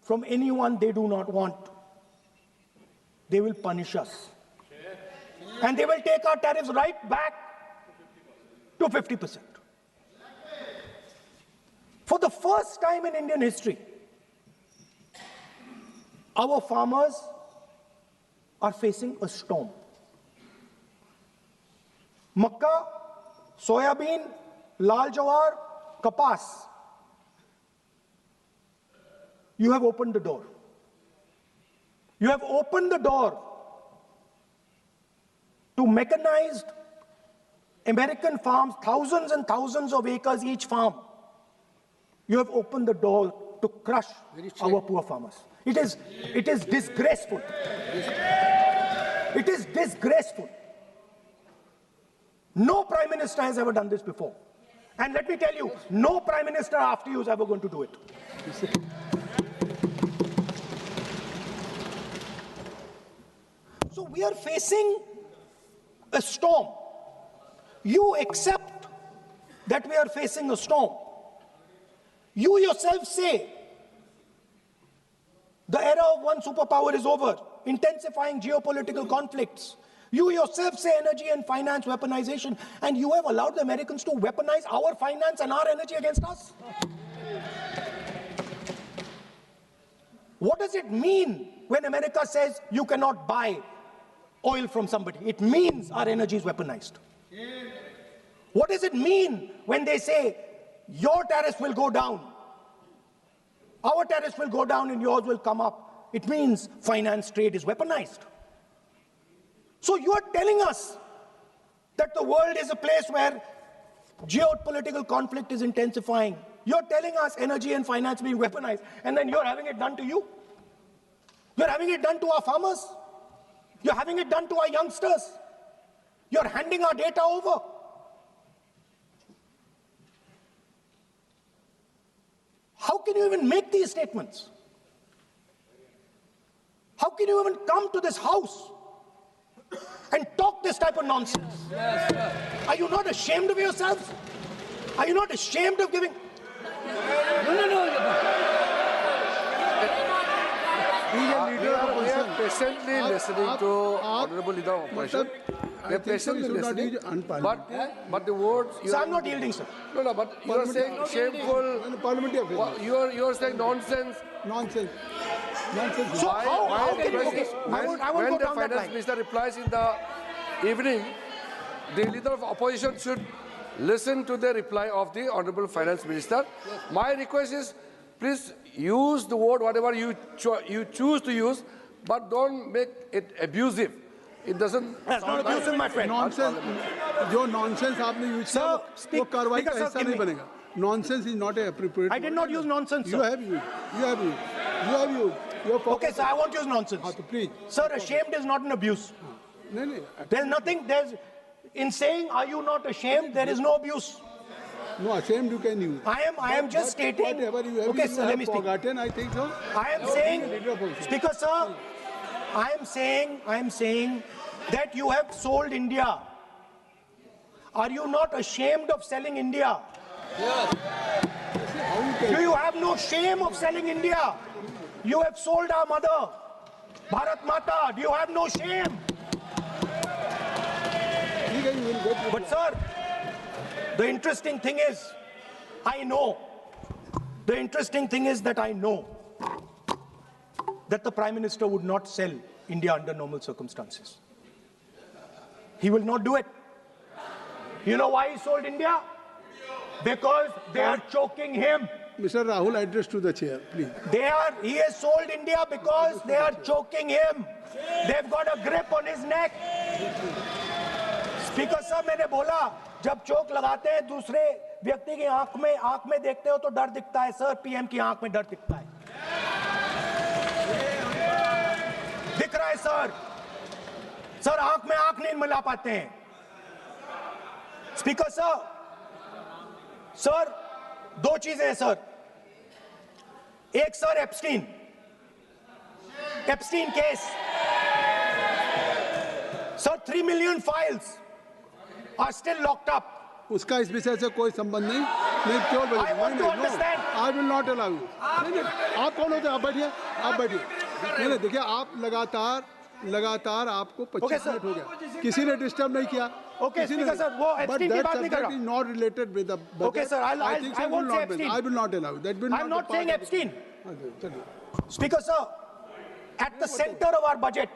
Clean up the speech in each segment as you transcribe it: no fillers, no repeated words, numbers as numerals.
from anyone they do not want, they will punish us. And they will take our tariffs right back to 50%. For the first time in Indian history, our farmers are facing a storm. Makka, soybean, lal jawar, kapas. You have opened the door. You have opened the door to mechanized American farms, thousands and thousands of acres each farm. You have opened the door to crush our poor farmers. It is disgraceful. It is disgraceful. No Prime Minister has ever done this before. And let me tell you, no Prime Minister after you is ever going to do it. So we are facing a storm. You accept that we are facing a storm. You yourself say the era of one superpower is over, intensifying geopolitical conflicts. You yourself say energy and finance weaponization, and you have allowed the Americans to weaponize our finance and our energy against us. What does it mean when America says you cannot buy oil from somebody? It means our energy is weaponized. What does it mean when they say your tariffs will go down, our tariffs will go down and yours will come up? It means finance trade is weaponized. So you are telling us that the world is a place where geopolitical conflict is intensifying. You're telling us energy and finance being weaponized, and then you're having it done to you. You're having it done to our farmers. You're having it done to our youngsters. You're handing our data over. How can you even make these statements? How can you even come to this house and talk this type of nonsense? Are you not ashamed of yourselves? Are you not ashamed of giving? We are patiently listening to Honorable Leader of Opposition. We are patiently listening, but the words... So I'm not yielding, sir. No, but you are saying shameful... You are saying nonsense. Nonsense. So how can you... Okay, when the Finance Minister replies in the evening, the Leader of Opposition should listen to the reply of the Honorable Finance Minister. Yes. My request is, please use the word whatever you choose to use, but don't make it abusive. It doesn't. That's not abusive, my friend. Nonsense. जो nonsense आपने use किया, वो कार्रवाई का हिस्सा नहीं बनेगा. Nonsense is not appropriate. I did not use nonsense, sir. You have used. You have used. You have used. Okay, sir, I won't use nonsense. Please. Sir, ashamed is not an abuse. There's nothing. In saying, are you not ashamed? There is no abuse. No, ashamed you can use. I am just stating. Whatever you have, okay, sir, let me speak. Forgotten, I think so. I am saying, Speaker, sir, I am saying that you have sold India. Are you not ashamed of selling India? Yes. Do you have no shame of selling India? You have sold our mother, Bharat Mata. Do you have no shame? But sir, the interesting thing is, I know that the Prime Minister would not sell India under normal circumstances. He will not do it. You know why he sold India? Because they are choking him. Mr. Rahul, address to the chair, please. He has sold India because they are choking him. They've got a grip on his neck. Speaker साहब, मैंने बोला जब चोक लगाते हैं दूसरे व्यक्ति की आंख में देखते हो तो डर दिखता है सर, पीएम की आंख में डर दिखता है. दिख रहा है सर आंख में आंख नहीं मिला पाते हैं. स्पीकर सर दो चीजें हैं सर. एक sir Epstein case. Sir 3 million files are still locked up. उसका इस विषय से कोई संबंध नहीं। नहीं क्यों I want to understand. I will not allow you. आप कौन होते हैं? आप बैठिए, आप बैठिए। नहीं देखिए, आप लगातार आपको 25 sir. मिनट हो गया, किसी ने डिस्टर्ब नहीं किया। Okay, Speaker sir, वो abstain की बात नहीं कर रहा। Is not related with the budget. Okay, sir, I won't say abstain. I will not allow it. That will I'm not not be saying part of it. abstain. चलिए। Speaker sir, at the center of our budget,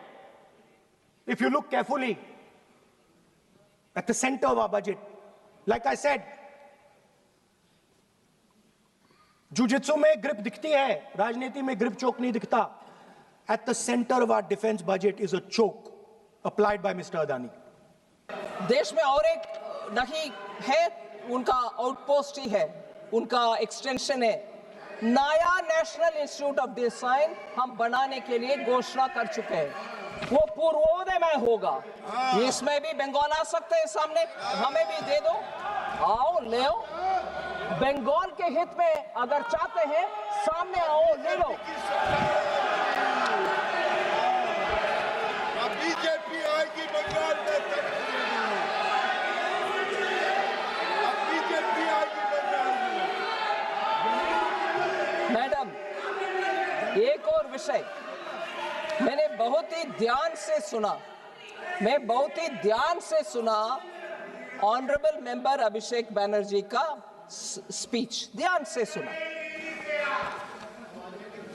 if you look carefully, at the center of our budget, like I said, jujitsu में grip दिखती है, राजनीति में grip choke नहीं दिखता. At the center of our defense budget is a choke applied by Mr. Adani. देश में और एक नहीं है, उनका आउटपोस्ट ही है, उनका एक्सटेंशन है। नया नेशनल इंस्टीट्यूट ऑफ डिजाइन हम बनाने के लिए घोषणा कर चुके हैं। वो पूर्वोदय में होगा। इसमें भी बंगाल आ सकते हैं सामने, हमें भी दे दो, आओ ले आओ। बंगाल के हित में अगर चाहते हैं सामने आओ ले लो। बीजेपी आएगी बंगाल में, बीजेपी आएगी बंगाल में। मैडम, एक और विषय मैंने बहुत ही ध्यान से सुना, ऑनरेबल मेंबर अभिषेक बैनर्जी का स्पीच ध्यान से सुना।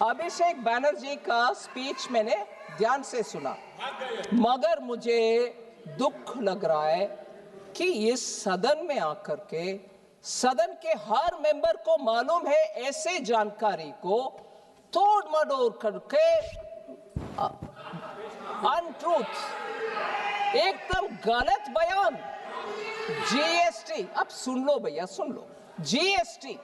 अभिषेक बैनर्जी का स्पीच मैंने ध्यान से सुना, मगर मुझे दुख लग रहा है कि इस सदन में आकर के सदन के हर मेंबर को मालूम है ऐसे जानकारी को तोड़ मडोड़ करके अनट्रूथ, एकदम गलत बयान। जीएसटी, अब सुन लो भैया, सुन लो। जीएसटी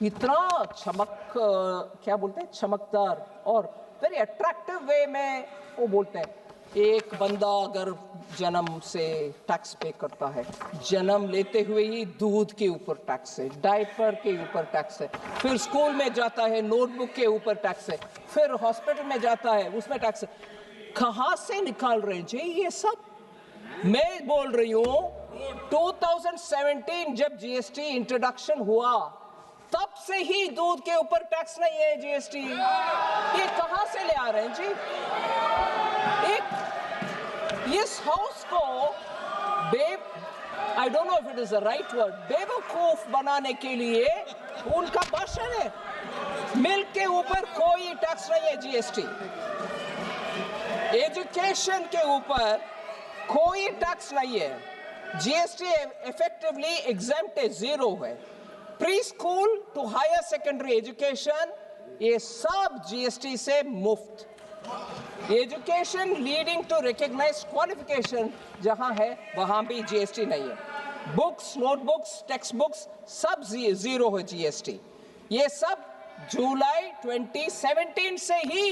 इतना क्या बोलते हैं, चमकदार और वेरी अट्रैक्टिव वे में वो बोलते हैं। एक बंदा अगर जन्म से टैक्स पे करता है, जन्म लेते हुए ही दूध के ऊपर टैक्स है, डायपर के ऊपर टैक्स है, फिर स्कूल में जाता है नोटबुक के ऊपर टैक्स है, फिर हॉस्पिटल में जाता है उसमें टैक्स है। कहां से निकाल रहे हैं जी ये सब? मैं बोल रही हूं 2017 जब जीएसटी इंट्रोडक्शन हुआ तब से ही दूध के ऊपर टैक्स नहीं है जीएसटी। ये कहां से ले आ रहे हैं जी? इस हाउस को I don't know if it is the right word, बेवकूफ बनाने के लिए उनका भाषण है। मिल्क के ऊपर कोई टैक्स नहीं है जीएसटी, एजुकेशन के ऊपर कोई टैक्स नहीं है, जीएसटी इफेक्टिवली एग्जेम्प्ट है, जीरो है। Pre school to higher secondary education ये सब जीएसटी से मुफ्त। Education leading to recognised qualification जहां है वहां भी जीएसटी नहीं है। बुक्स, नोटबुक्स, टेक्स्ट बुक्स सब जीरो है जीएसटी। ये सब जुलाई 2017 से ही,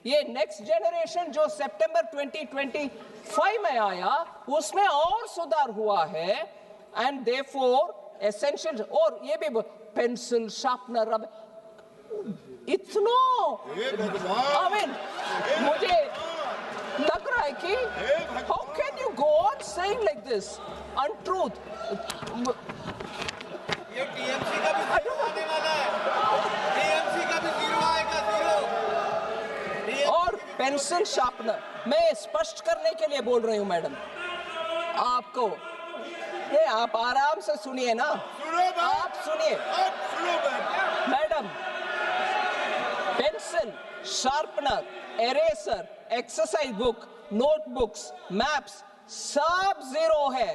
ये नेक्स्ट जनरेशन जो सितंबर 2025 में आया उसमें और सुधार हुआ है। एंड देयरफॉर एसेंशियल, और ये भी पेंसिल, शार्पनर, रबर, इतना आई मीन मुझे लग रहा है कि how can you go on saying like this untruth. ये टीएमसी का भी जीरो आने वाला है, टीएमसी का भी जीरो आएगा, जीरो। और पेंसिल शार्पनर मैं स्पष्ट करने के लिए बोल रही हूं मैडम आपको, ये आप आराम से सुनिए ना, आप सुनिए madam. Pencil, sharpener, eraser, exercise book, notebooks, maps सब जीरो है।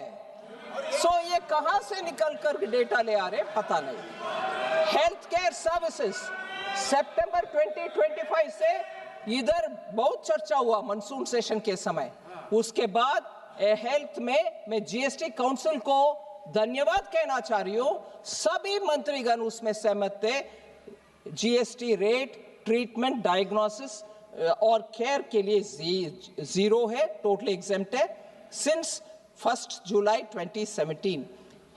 सो ये कहां से निकल कर डेटा ले आ रहे पता नहीं। हेल्थ केयर सर्विसेज सितंबर 2025 से इधर बहुत चर्चा हुआ मानसून सेशन के समय, उसके बाद हेल्थ में मैं जीएसटी काउंसिल को धन्यवाद कहना चाह रही हूं, सभी मंत्रीगण उसमें सहमत थे। जीएसटी रेट ट्रीटमेंट, डायग्नोसिस और केयर के लिए जीरो है, टोटली एग्जेम्प्ट है since 1 July 2017।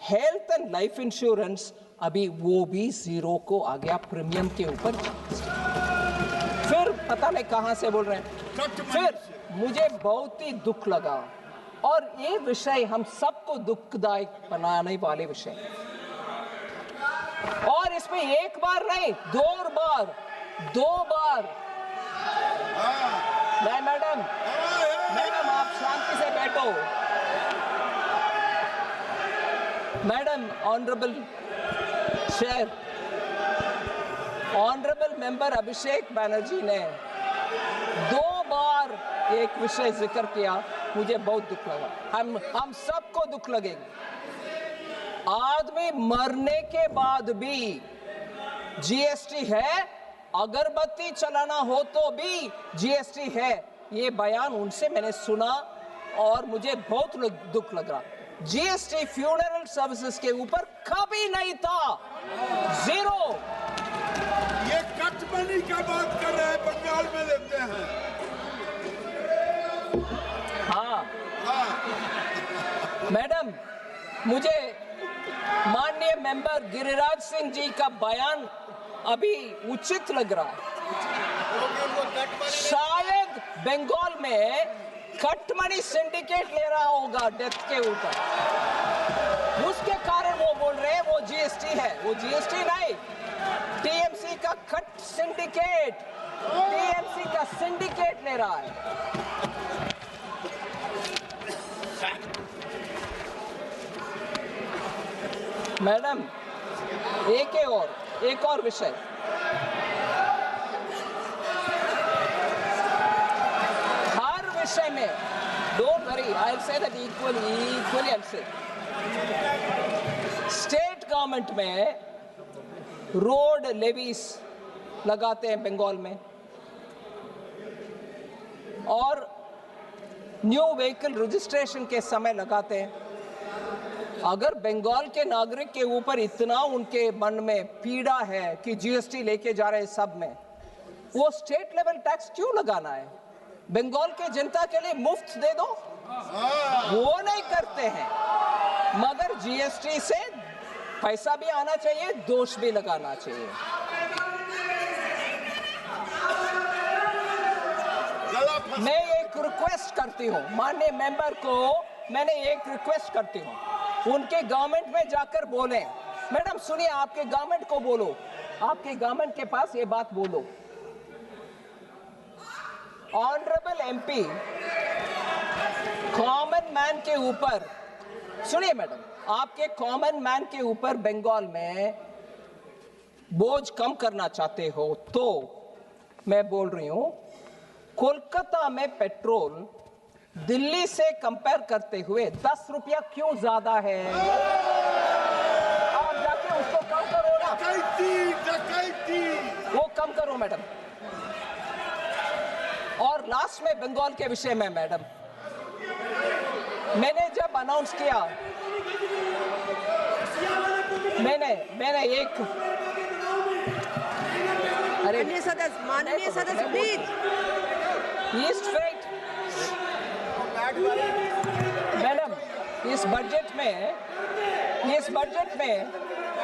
Health and life insurance अभी वो भी जीरो को आ गया प्रीमियम के ऊपर। फिर पता नहीं कहां से बोल रहे हैं। फिर मुझे बहुत ही दुख लगा और ये विषय हम सबको दुखदायक बनाने वाले विषय हैं। और इसमें एक बार नहीं, दो बार। नहीं मैडम, आप शांति से बैठो। Madam, honourable chair, honourable member Abhishek Banerjee ने 2 बार एक विषय जिक्र किया, मुझे बहुत दुख लगा। हम सबको दुख लगेगा। आदमी मरने के बाद भी जीएसटी है, अगरबत्ती चलाना हो तो भी जीएसटी है। ये बयान उनसे मैंने सुना और मुझे बहुत दुख लग रहा। जीएसटी फ्यूनरल सर्विसेज के ऊपर कभी नहीं था, 0। ये कट मनी का बात कर रहे हैं, बंगाल में लेते हैं। हाँ मैडम, मुझे माननीय मेंबर गिरिराज सिंह जी का बयान अभी उचित लग रहा है। शायद बंगाल में कट मनी सिंडिकेट ले रहा होगा डेथ के ऊपर, उसके कारण वो बोल रहे हैं वो जीएसटी है। वो जीएसटी नहीं, टीएमसी का कट सिंडिकेट, टीएमसी का सिंडिकेट ले रहा है। मैडम, एक और विषय, हर विषय में, don't worry, I will say that equally आई से, स्टेट गवर्नमेंट में रोड लेवीज लगाते हैं बंगाल में, और न्यू व्हीकल रजिस्ट्रेशन के समय लगाते हैं। अगर बंगाल के नागरिक के ऊपर इतना उनके मन में पीड़ा है कि जीएसटी लेके जा रहे हैं सब में, वो स्टेट लेवल टैक्स क्यों लगाना है? बंगाल के जनता के लिए मुफ्त दे दो, वो नहीं करते हैं। मगर जीएसटी से पैसा भी आना चाहिए, दोष भी लगाना चाहिए। मैं एक रिक्वेस्ट करती हूँ माननीय मेंबर को, मैंने एक रिक्वेस्ट करती हूँ, उनके गवर्नमेंट में जाकर बोलें। मैडम सुनिए, आपके गवर्नमेंट को बोलो, आपके गवर्नमेंट के पास ये बात बोलो। ऑनरेबल एमपी कॉमन मैन के ऊपर, सुनिए मैडम, आपके कॉमन मैन के ऊपर बंगाल में बोझ कम करना चाहते हो तो मैं बोल रही हूं, कोलकाता में पेट्रोल दिल्ली से कंपेयर करते हुए 10 रुपया क्यों ज्यादा है? आप जाके उसको कम करो ना। डकैती। वो कम करो मैडम। और लास्ट में बंगाल के विषय में मैडम, मैंने जब अनाउंस किया, मैंने एक माननीय सदस्य प्लीज, ईस्ट फ्रेट मैडम, इस बजट में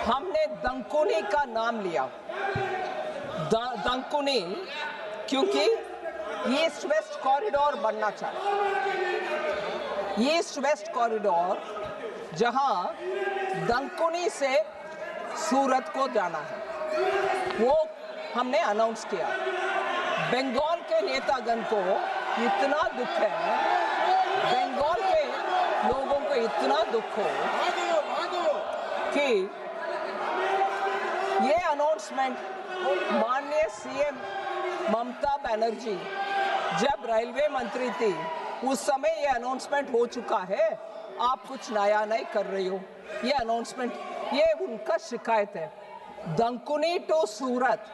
हमने दंकुनी का नाम लिया। दंकुनी क्योंकि ईस्ट वेस्ट कॉरिडोर बनना चाहिए। ईस्ट वेस्ट कॉरिडोर जहां दंकुनी से सूरत को जाना है, वो हमने अनाउंस किया। बंगाल के नेतागण को इतना दुख है, बंगाल के लोगों को इतना दुख हो कि ये अनाउंसमेंट माननीय सीएम ममता बनर्जी जब रेलवे मंत्री थी उस समय ये अनाउंसमेंट हो चुका है। आप कुछ नया नहीं कर रही हो। ये अनाउंसमेंट, ये उनका शिकायत है। Dankuni to Surat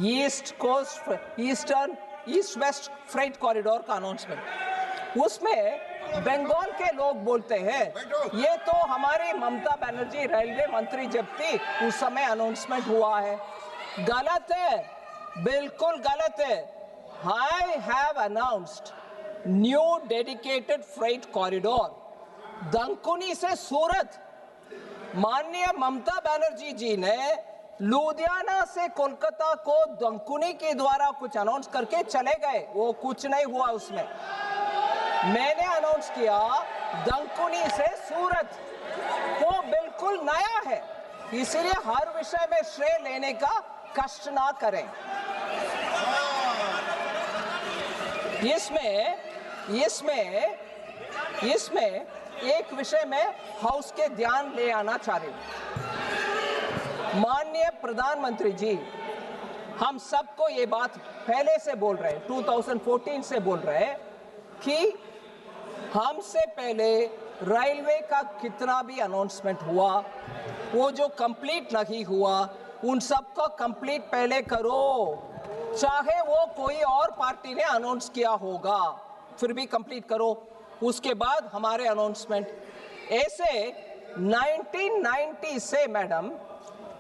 east west freight corridor का अनाउंसमेंट, उसमें बंगाल के लोग बोलते हैं ये तो हमारी ममता बनर्जी रेलवे मंत्री जब थी उस समय अनाउंसमेंट हुआ है। गलत है, बिल्कुल गलत है। I have announced new dedicated freight corridor दंकुनी से सूरत। माननीय ममता बनर्जी जी ने लुधियाना से कोलकाता को दंकुनी के द्वारा कुछ अनाउंस करके चले गए, वो कुछ नहीं हुआ उसमें। मैंने अनाउंस किया दंकुनी से सूरत, वो बिल्कुल नया है, इसलिए हर विषय में श्रेय लेने का कष्ट ना करें। इसमें एक विषय में हाउस के ध्यान ले आना चाह रही हूं। माननीय प्रधानमंत्री जी, हम सबको ये बात पहले से बोल रहे हैं, 2014 से बोल रहे हैं कि हमसे पहले रेलवे का कितना भी अनाउंसमेंट हुआ, वो जो कंप्लीट नहीं हुआ उन सबको कंप्लीट पहले करो, चाहे वो कोई और पार्टी ने अनाउंस किया होगा, फिर भी कंप्लीट करो, उसके बाद हमारे अनाउंसमेंट। ऐसे 1990 से मैडम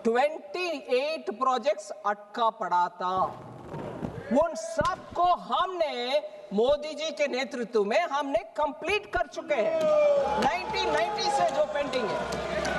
28 प्रोजेक्ट्स अटका पड़ा था, उन सबको हमने मोदी जी के नेतृत्व में हमने कंप्लीट कर चुके हैं, 1990 से जो पेंडिंग है।